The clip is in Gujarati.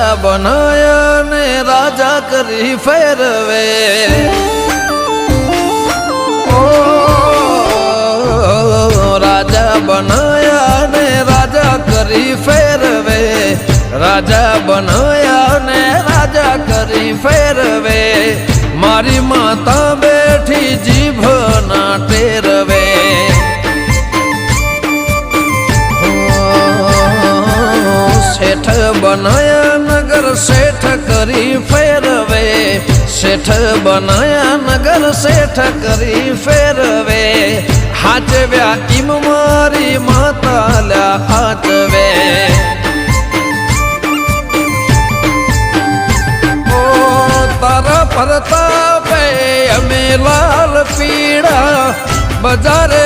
રાજા બનાયા ને રાજા કરી ફેરવે રાજા બનાયા ને રાજા કરી ફેરવે રાજા બનાયા ને રાજા કરી ફેરવે મારી માતા બેઠી જીભ ના ટેરવે શેઠ બનાયા નગર શેઠ કરી ફેરવે શેઠ બનાયા નગર શેઠ કરી ફેરવે હાચવ્યા ઈમ મારી માતા લ્યા હાચવે ઓ તારા પ્રતાપે અમે લાલ પીળા બજારે